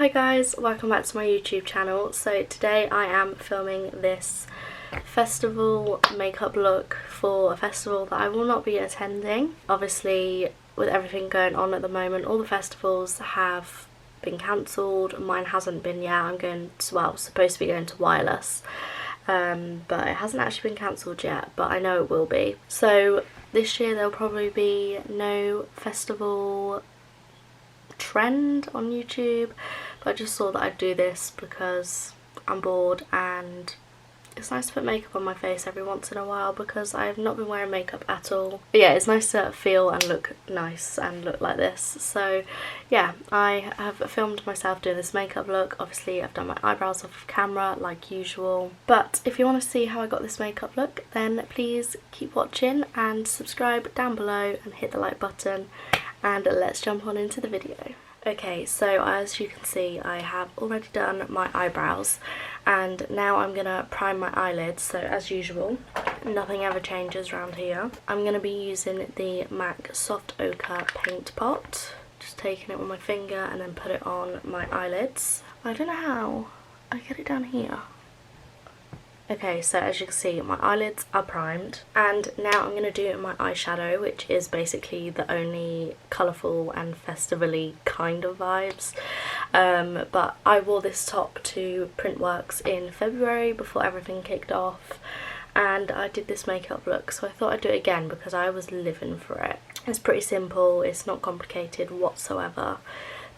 Hi guys, welcome back to my YouTube channel. So today I am filming this festival makeup look for a festival that I will not be attending. Obviously, with everything going on at the moment, all the festivals have been cancelled. Mine hasn't been yet. I'm going to, well, supposed to be going to Wireless, but it hasn't actually been cancelled yet, but I know it will be. So this year there'll probably be no festival trend on YouTube, but I just thought that I'd do this because I'm bored and it's nice to put makeup on my face every once in a while because I've not been wearing makeup at all. But yeah, it's nice to feel and look nice and look like this. So yeah, I have filmed myself doing this makeup look. Obviously I've done my eyebrows off camera like usual, but if you want to see how I got this makeup look, then please keep watching and subscribe down below and hit the like button, and let's jump on into the video. Okay, so as you can see, I have already done my eyebrows and now I'm gonna prime my eyelids. So as usual, nothing ever changes around here. I'm gonna be using the MAC Soft Ochre paint pot, just taking it with my finger and then put it on my eyelids. I don't know how I get it down here. Okay, so as you can see, my eyelids are primed, and now I'm going to do my eyeshadow, which is basically the only colourful and festival-y kind of vibes. But I wore this top to Printworks in February before everything kicked off, and I did this makeup look, so I thought I'd do it again because I was living for it. It's pretty simple, it's not complicated whatsoever,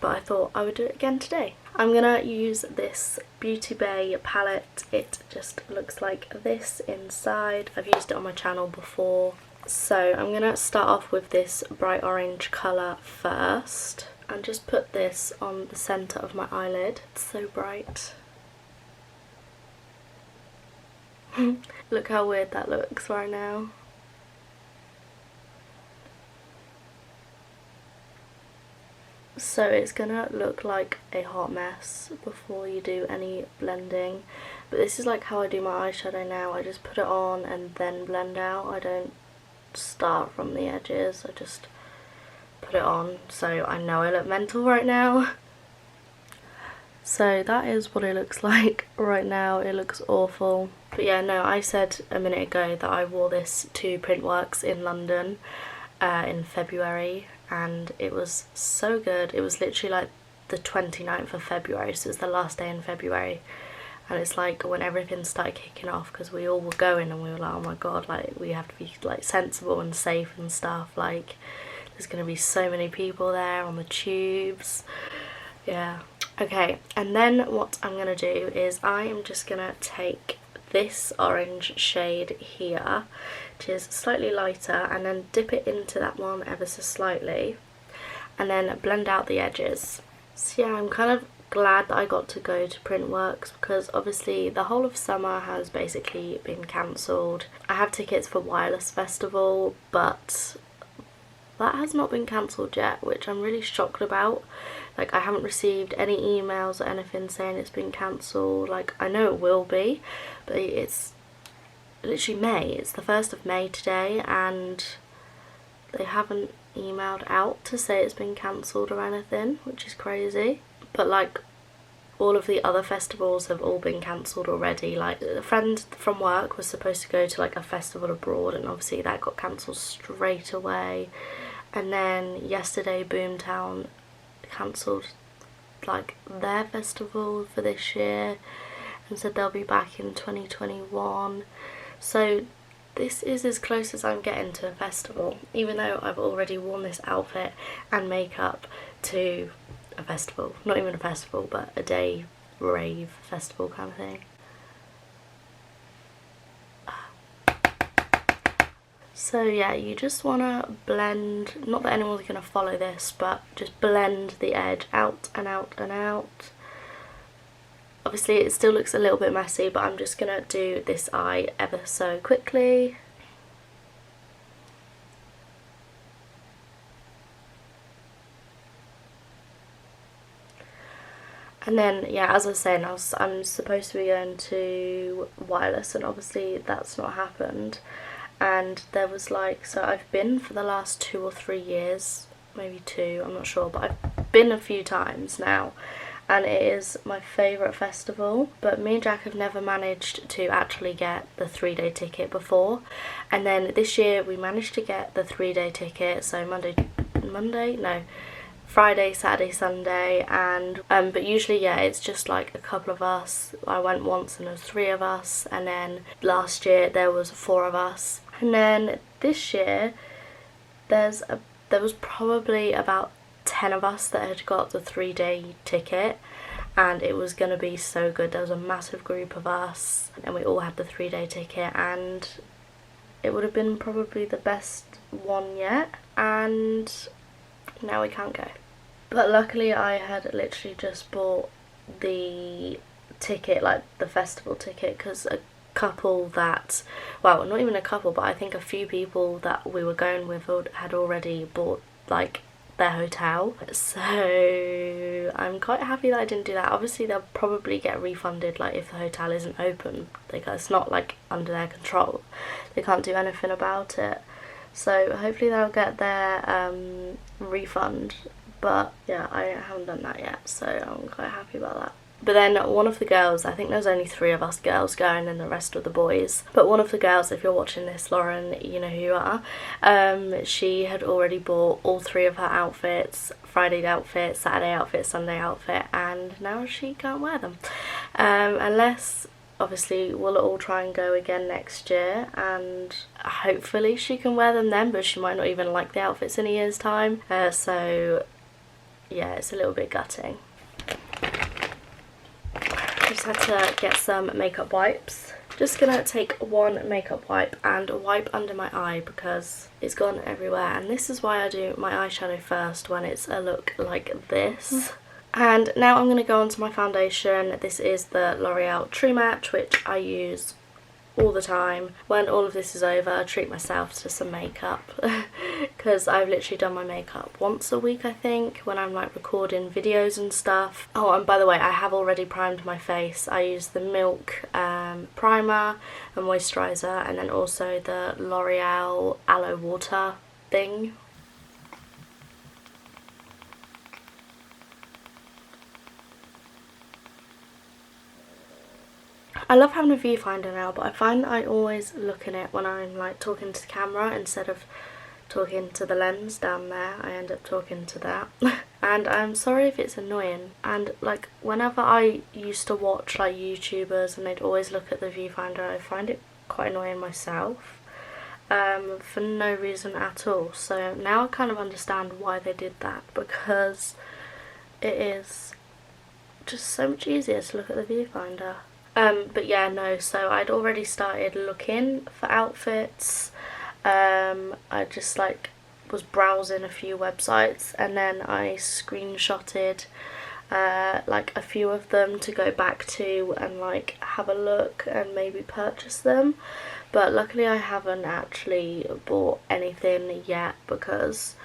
but I thought I would do it again today. I'm gonna use this Beauty Bay palette. It just looks like this inside. I've used it on my channel before. So I'm gonna start off with this bright orange colour first and just put this on the centre of my eyelid. It's so bright. Look how weird that looks right now. So it's gonna look like a hot mess before you do any blending, but this is like how I do my eyeshadow now. I just put it on and then blend out. I don't start from the edges, I just put it on, so I know I look mental right now. So that is what it looks like right now. It looks awful. But yeah, no, I said a minute ago that I wore this to Printworks in London in February, and it was so good. It was literally like the 29th of February, so it's the last day in February, and it's like when everything started kicking off, because we all were going and we were like, oh my god, like we have to be like sensible and safe and stuff, like there's gonna be so many people there on the tubes. Yeah. Okay, and then what I'm gonna do is I am just gonna take this orange shade here, which is slightly lighter, and then dip it into that one ever so slightly and then blend out the edges. So yeah, I'm kind of glad that I got to go to Printworks because obviously the whole of summer has basically been cancelled. I have tickets for Wireless Festival, but that has not been cancelled yet, which I'm really shocked about. Like, I haven't received any emails or anything saying it's been cancelled. Like, I know it will be, but it's literally May. It's the 1st of May today, and they haven't emailed out to say it's been cancelled or anything, which is crazy. But like, all of the other festivals have all been cancelled already. Like, a friend from work was supposed to go to like a festival abroad, and obviously that got cancelled straight away. And then yesterday Boomtown cancelled like their festival for this year and said they'll be back in 2021. So this is as close as I'm getting to a festival, even though I've already worn this outfit and makeup to a festival. Not even a festival, but a day rave festival kind of thing. So yeah, you just want to blend, not that anyone's going to follow this, but just blend the edge out and out and out. Obviously it still looks a little bit messy, but I'm just going to do this eye ever so quickly. And then, yeah, as I was saying, I'm supposed to be going to Wireless, and obviously that's not happened. And there was like, so I've been for the last 2 or 3 years, maybe 2, I'm not sure, but I've been a few times now, and it is my favourite festival. But me and Jack have never managed to actually get the 3-day ticket before, and then this year we managed to get the 3-day ticket, so Friday, Saturday, Sunday, and but usually, yeah, it's just like a couple of us. I went once and there was 3 of us, and then last year there was 4 of us, and then this year there was probably about 10 of us that had got the 3-day ticket, and it was gonna be so good. There was a massive group of us and we all had the 3-day ticket, and it would have been probably the best one yet, and now we can't go. But luckily I had literally just bought the ticket, like the festival ticket, because a couple that, well, not even a couple, but I think a few people that we were going with had already bought like their hotel, so I'm quite happy that I didn't do that. Obviously they'll probably get refunded, like if the hotel isn't open, because it's not like under their control, they can't do anything about it, so hopefully they'll get their refund. But yeah, I haven't done that yet, so I'm quite happy about that. But then one of the girls, I think there's only 3 of us girls going and the rest of the boys, but one of the girls, if you're watching this, Lauren, you know who you are, she had already bought all 3 of her outfits, Friday outfit, Saturday outfit, Sunday outfit, and now she can't wear them. Unless, obviously, we'll all try and go again next year, and hopefully she can wear them then, but she might not even like the outfits in a year's time, so yeah, it's a little bit gutting. Just had to get some makeup wipes. Just gonna take one makeup wipe and wipe under my eye because it's gone everywhere, and this is why I do my eyeshadow first when it's a look like this. And now I'm gonna go on to my foundation. This is the L'Oreal True Match, which I use all the time. When all of this is over, I treat myself to some makeup because I've literally done my makeup once a week, I think, when I'm like recording videos and stuff. Oh, and by the way, I have already primed my face. I use the Milk primer and moisturiser, and then also the L'Oreal aloe water thing. I love having a viewfinder now, but I find that I always look in it when I'm like talking to the camera instead of talking to the lens down there. I end up talking to that. And I'm sorry if it's annoying. And like whenever I used to watch like YouTubers and they'd always look at the viewfinder, I find it quite annoying myself, for no reason at all. So now I kind of understand why they did that, because it is just so much easier to look at the viewfinder. But yeah, no, so I'd already started looking for outfits. I just like was browsing a few websites, and then I screenshotted like a few of them to go back to and like have a look and maybe purchase them. But luckily I haven't actually bought anything yet, because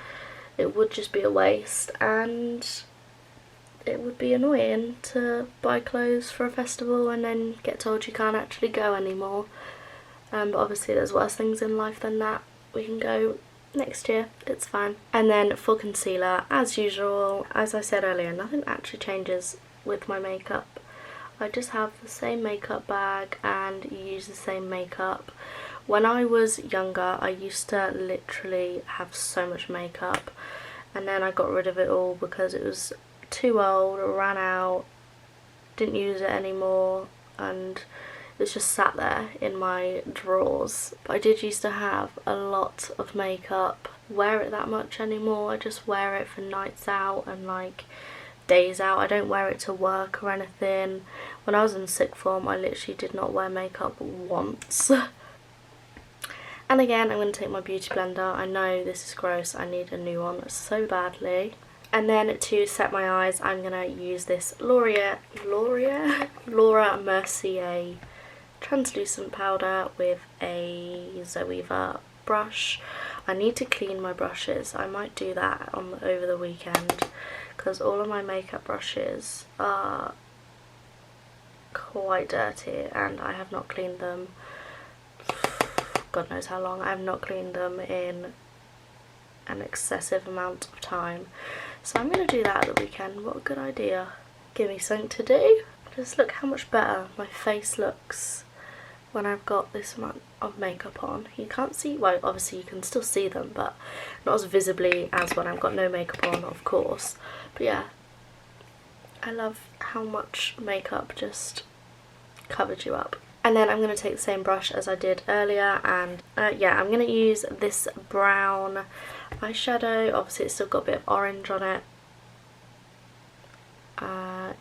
it would just be a waste, and it would be annoying to buy clothes for a festival and then get told you can't actually go anymore. But obviously there's worse things in life than that. We can go next year, it's fine. And then for concealer, as usual, as I said earlier, nothing actually changes with my makeup. I just have the same makeup bag and use the same makeup. When I was younger, I used to literally have so much makeup, and then I got rid of it all because it was too old, ran out, didn't use it anymore, and it's just sat there in my drawers. But I did used to have a lot of makeup. Wear it that much anymore. I just wear it for nights out and like days out. I don't wear it to work or anything. When I was in sixth form, I literally did not wear makeup once. And again, I'm going to take my beauty blender. I know this is gross, I need a new one so badly. And then to set my eyes, I'm going to use this Laura Mercier translucent powder with a Zoeva brush. I need to clean my brushes. I might do that over the weekend, because all of my makeup brushes are quite dirty and I have not cleaned them. God knows how long. I have not cleaned them in an excessive amount of time. So I'm going to do that at the weekend. What a good idea. give me something to do. Just look how much better my face looks when I've got this amount of makeup on. You can't see, well obviously you can still see them, but not as visibly as when I've got no makeup on, of course. But yeah, I love how much makeup just covered you up. And then I'm going to take the same brush as I did earlier, and yeah, I'm going to use this brown eyeshadow. Obviously it's still got a bit of orange on it.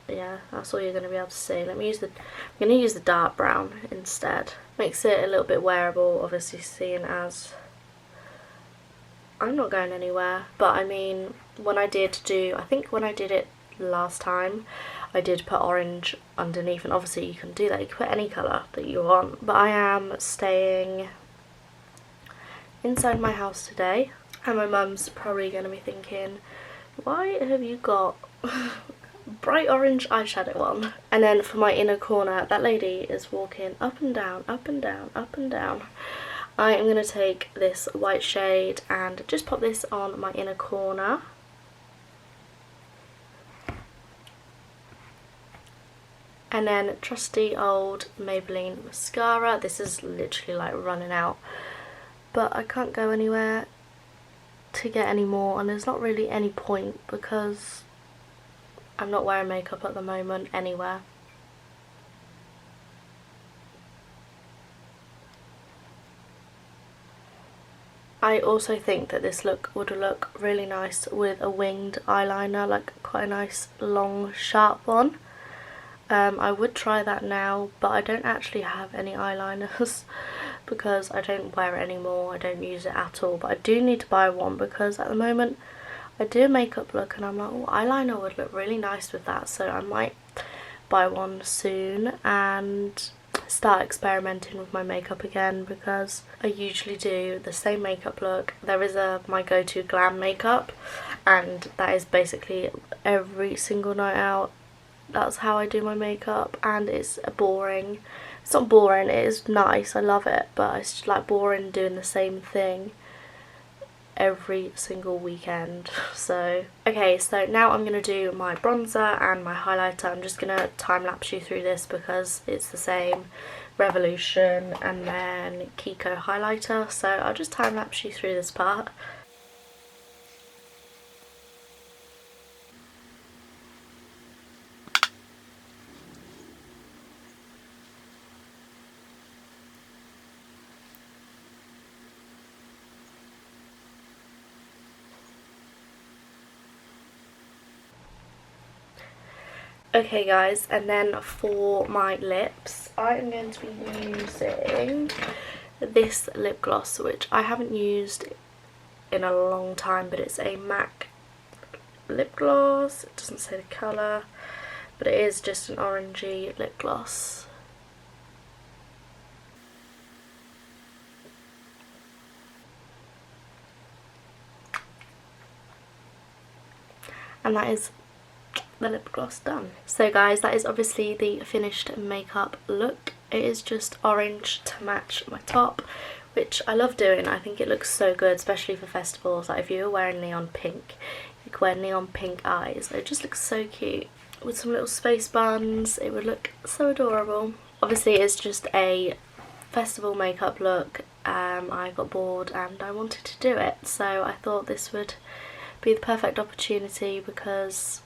Yeah, that's all you're going to be able to see. I'm going to use the dark brown instead. Makes it a little bit wearable, obviously, seeing as I'm not going anywhere. But I mean, I think when I did it last time, I did put orange underneath, and obviously you can do that, you can put any colour that you want. But I am staying inside my house today, and my mum's probably going to be thinking, why have you got bright orange eyeshadow on? And then for my inner corner, that lady is walking up and down, up and down, up and down. I am going to take this white shade and just pop this on my inner corner. And then trusty old Maybelline mascara. This is literally like running out, but I can't go anywhere to get any more, and there's not really any point because I'm not wearing makeup at the moment anywhere. I also think that this look would look really nice with a winged eyeliner, like quite a nice long sharp one. I would try that now, but I don't actually have any eyeliners because I don't wear it anymore. I don't use it at all, but I do need to buy one because at the moment I do a makeup look and I'm like, oh, eyeliner would look really nice with that, so I might buy one soon and start experimenting with my makeup again, because I usually do the same makeup look. There is my go-to glam makeup, and that is basically every single night out. That's how I do my makeup, and it's boring. It's not boring, it is nice, I love it, but it's just like boring doing the same thing every single weekend. So okay, so now I'm going to do my bronzer and my highlighter. I'm just going to time-lapse you through this because it's the same Revolution and then Kiko highlighter, so I'll just time-lapse you through this part. Okay guys, and then for my lips, I am going to be using this lip gloss, which I haven't used in a long time, but it's a MAC lip gloss. It doesn't say the colour, but it is just an orangey lip gloss. And that is the lip gloss done. So guys, that is obviously the finished makeup look. It is just orange to match my top, which I love doing. I think it looks so good, especially for festivals. Like if you were wearing neon pink, you could wear neon pink eyes. It just looks so cute. With some little space buns, it would look so adorable. Obviously it's just a festival makeup look. I got bored and I wanted to do it, so I thought this would be the perfect opportunity because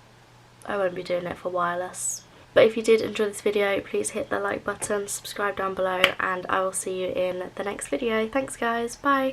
I won't be doing it for wireless. But if you did enjoy this video, please hit the like button, subscribe down below, and I will see you in the next video. Thanks guys, bye!